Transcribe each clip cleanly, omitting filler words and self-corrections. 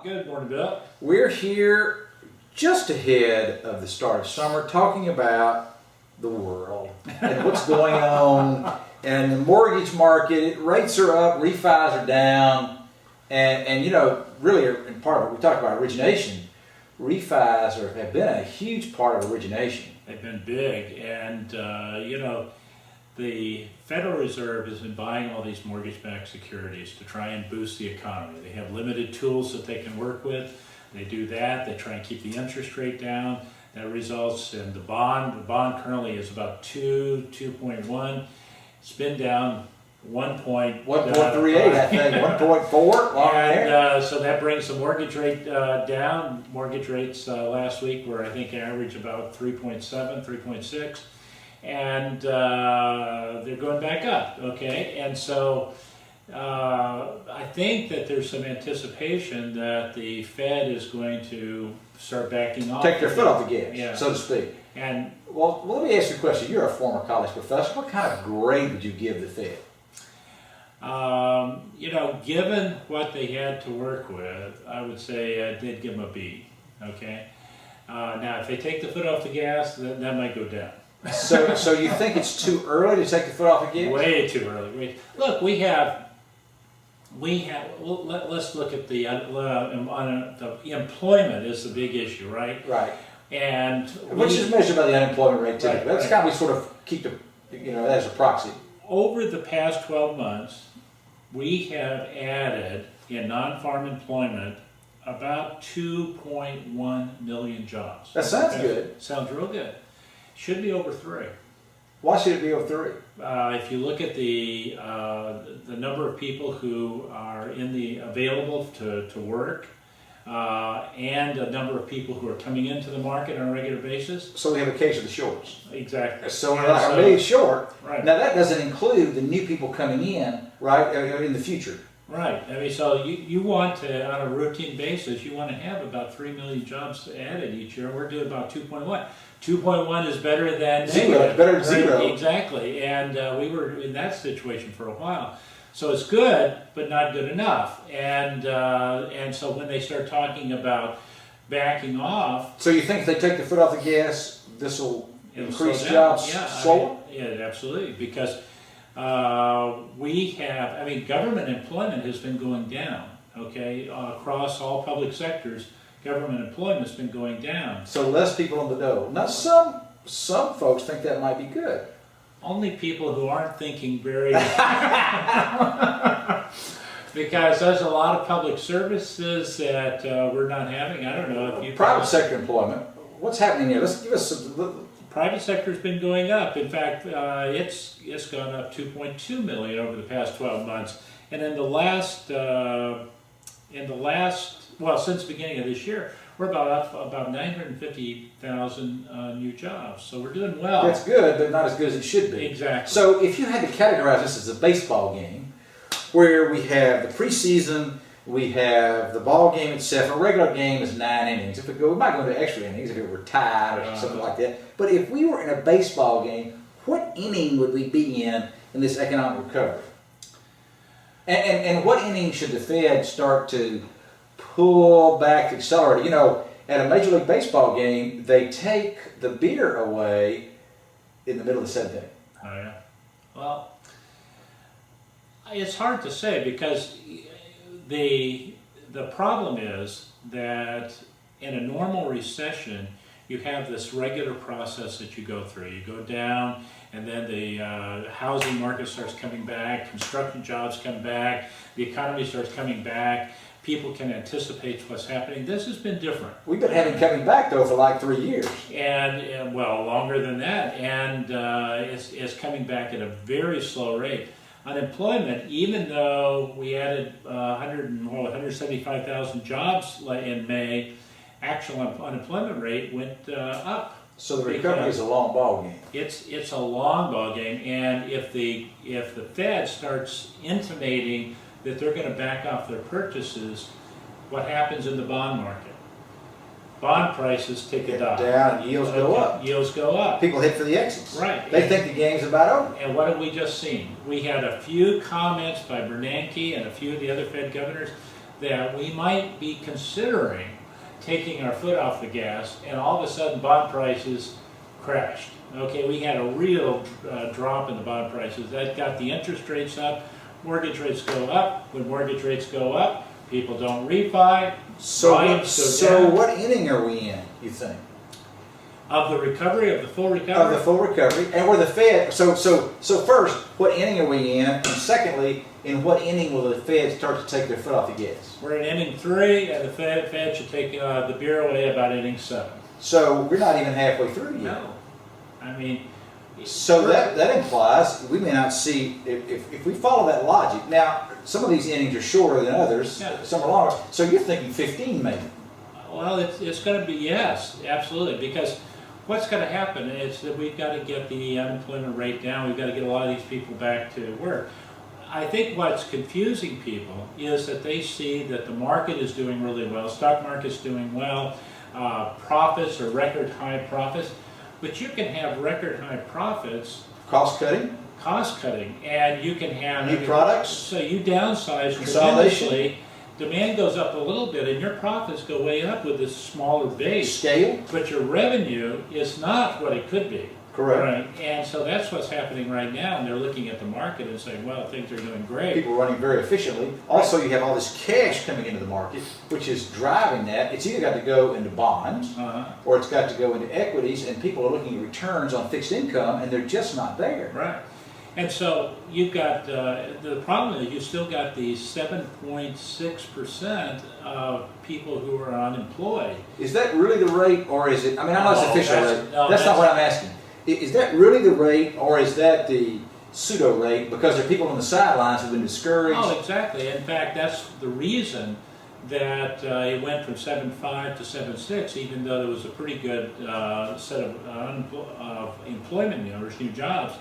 Good morning, Bill. We're here just ahead of the start of summer talking about the world and what's going on and the mortgage market. Rates are up, refis are down, and you know, really in part of it, we talked about origination. Refis have been a huge part of origination. They've been big, and you know, the Federal Reserve has been buying all these mortgage-backed securities to try and boost the economy. They have limited tools that they can work with. They do that. They try and keep the interest rate down. That results in the bond. The bond currently is about 2.1. It's been down 1.38, I think, 1.4. And so that brings the mortgage rate down. Mortgage rates last week were, I think, average about 3.7, 3.6. And they're going back up, okay? And so I think that there's some anticipation that the Fed is going to start backing off. Take their foot off the gas, yeah, so to speak. And well, let me ask you a question. You're a former college professor. What kind of grade would you give the Fed? You know, given what they had to work with, I would say I did give them a B, okay? Now, if they take the foot off the gas, that might go down. So you think it's too early to take the foot off the gas? Way too early. Look, let's look at the employment is the big issue, right? Right. And which is measured by the unemployment rate typically. Right, That's right. kind of we sort of keep the, you know, as a proxy. Over the past 12 months, we have added in non-farm employment about 2.1 million jobs. That sounds good. Sounds real good. Should be over 3. Why should it be over 3? If you look at the number of people who are available to work, and a number of people who are coming into the market on a regular basis. So we have a case of the shorts. Exactly. So we're like a million short. Right. Now that doesn't include the new people coming in, right, in the future. Right. I mean, so you want to, on a routine basis, you want to have about 3 million jobs added each year. We're doing about 2.1. 2.1 is better than zero. negative. Better than zero. Exactly. And we were in that situation for a while. So it's good, but not good enough. And so when they start talking about backing off, so you think if they take the foot off the gas, this will increase slow down. jobs Yeah, slower? yeah, absolutely. Because government employment has been going down. Okay, across all public sectors, government employment has been going down. So less people on the dole. Now some folks think that might be good. Only people who aren't thinking very... Because there's a lot of public services that we're not having. I don't know if you... Private sector employment. What's happening here? Let's give us some... Private sector's been going up. In fact, it's gone up 2.2 million over the past 12 months. And in the last, since the beginning of this year, we're about 950,000 new jobs. So we're doing well. That's good, but not as good as it should be. Exactly. So if you had to categorize this as a baseball game, where we have the preseason, we have the ball game itself. A regular game is 9 innings. If we might go into extra innings if it were tied or something like that. But if we were in a baseball game, what inning would we be in this economic recovery? And what inning should the Fed start to pull back, accelerate? You know, at a Major League Baseball game, they take the beer away in the middle of the 7th inning. Oh, yeah. Well, it's hard to say because the problem is that in a normal recession, you have this regular process that you go through. You go down, and then the housing market starts coming back, construction jobs come back, the economy starts coming back, people can anticipate what's happening. This has been different. We've been having coming back, though, for like 3 years. And well, longer than that, and it's coming back at a very slow rate. Unemployment, even though we added 175,000 jobs in May, actual unemployment rate went up. So the recovery is a long ball game. It's a long ball game, and if the Fed starts intimating that they're going to back off their purchases, what happens in the bond market? Bond prices take a dive. Down, yields go up. Yields go up. People hit for the exits. Right. They think the game's about over. And what have we just seen? We had a few comments by Bernanke and a few of the other Fed governors that we might be considering taking our foot off the gas, and all of a sudden bond prices crashed. Okay, we had a real drop in the bond prices. That got the interest rates up. Mortgage rates go up. When mortgage rates go up, people don't refi. So what inning are we in, you think? Of the recovery, of the full recovery? Of the full recovery, and where the Fed, so first, what inning are we in? And secondly, in what inning will the Fed start to take their foot off the gas? We're in inning 3, and the Fed should take the beer away about inning 7. So we're not even halfway through yet. No. I mean... So that implies we may not see, if we follow that logic. Now, some of these innings are shorter than others, Yeah. some are longer. So you're thinking 15 maybe. Well, it's going to be, yes, absolutely, because what's going to happen is that we've got to get the unemployment rate down. We've got to get a lot of these people back to work. I think what's confusing people is that they see that the market is doing really well, stock market's doing well, profits are record high profits, but you can have record high profits. Cost cutting, and you can have new products. So you downsize Consolidation. tremendously. Demand goes up a little bit, and your profits go way up with this smaller base. Scale. But your revenue is not what it could be. Correct. Right? And so that's what's happening right now, and they're looking at the market and saying, well, things are doing great. People are running very efficiently. Also, you have all this cash coming into the market, which is driving that. It's either got to go into bonds, or it's got to go into equities, and people are looking at returns on fixed income, and they're just not there. Right. And so you've got, the problem is you've still got these 7.6% of people who are unemployed. Is that really the rate, or is it, I mean, I know it's official rate. No, that's not what I'm asking. Is that really the rate, or is that the pseudo rate because there are people on the sidelines who've been discouraged? Oh, exactly. In fact, that's the reason that it went from 7.5 to 7.6, even though there was a pretty good set of employment numbers, new jobs.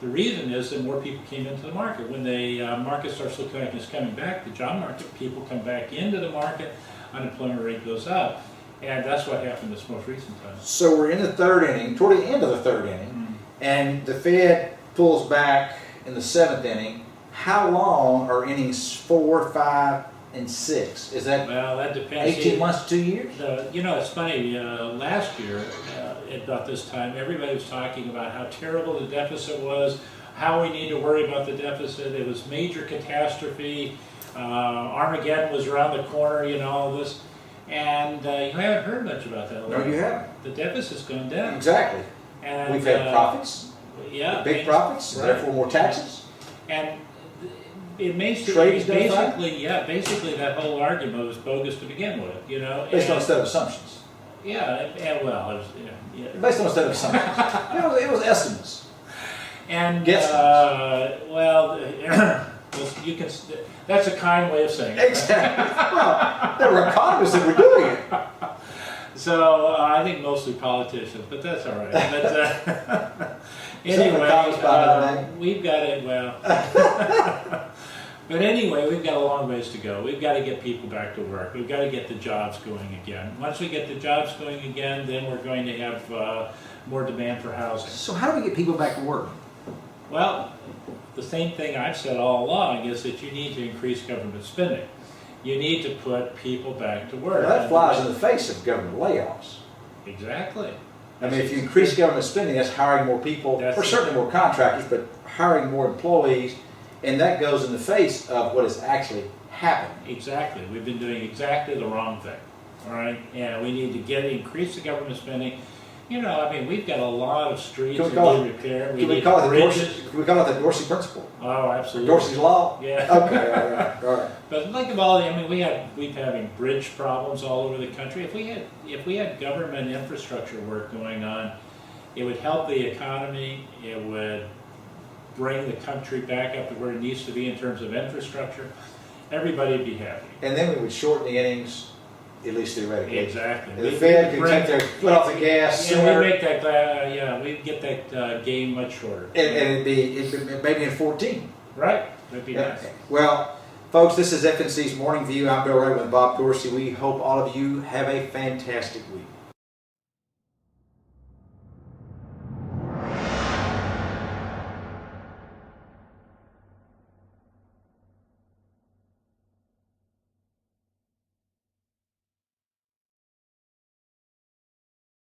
The reason is that more people came into the market. When the market starts looking like it's coming back, the job market, people come back into the market, unemployment rate goes up. And that's what happened this most recent time. So we're in the third inning, toward the end of the third inning, and the Fed pulls back in the 7th inning. How long are innings 4, 5, and 6? Is that, well, that depends. 18 months to 2 years? You know, it's funny, last year, at about this time, everybody was talking about how terrible the deficit was, how we need to worry about the deficit. It was major catastrophe. Armageddon was around the corner, you know, all this. And you haven't heard much about that. No, you haven't. The deficit's gone down. Exactly. And we've had profits. Yeah. Big profits, right. Therefore more taxes. And it makes basically, basically that whole argument was bogus to begin with, you know. Based on a set of assumptions. Yeah, and well, it was, yeah. Based on a set of assumptions. it was estimates. And guesstimates. Well, you can. That's a kind way of saying it. Exactly. Well, there were economists that were doing it. So I think mostly politicians, but that's all right. But anyway, we've got it. Well, but anyway, we've got a long ways to go. We've got to get people back to work. We've got to get the jobs going again. Once we get the jobs going again, then we're going to have more demand for housing. So how do we get people back to work? Well, the same thing I've said all along is that you need to increase government spending. You need to put people back to work. Well, that flies in the face of government layoffs. Exactly. I mean, if you increase government spending, that's hiring more people, or certainly more contractors, but hiring more employees, and that goes in the face of what is actually happening. Exactly. We've been doing exactly the wrong thing. All right? And we need to increase the government spending. You know, I mean, we've got a lot of streets that need repair. Can we call it the Dorsey principle? Oh, absolutely. Dorsey's law? Yeah. Okay, all right. But think of all, I mean, we've having bridge problems all over the country. If we had government infrastructure work going on, it would help the economy. It would bring the country back up to where it needs to be in terms of infrastructure. Everybody would be happy. And then we would shorten the innings. At least theoretically. Exactly. The Fed can take their foot off the gas sooner. We make that, we'd get that game much shorter. And it'd be maybe in 14. Right. That'd be nice. Well, folks, this is FNC's Morning View. I'm Bill Rayburn with Bob Dorsey. We hope all of you have a fantastic week.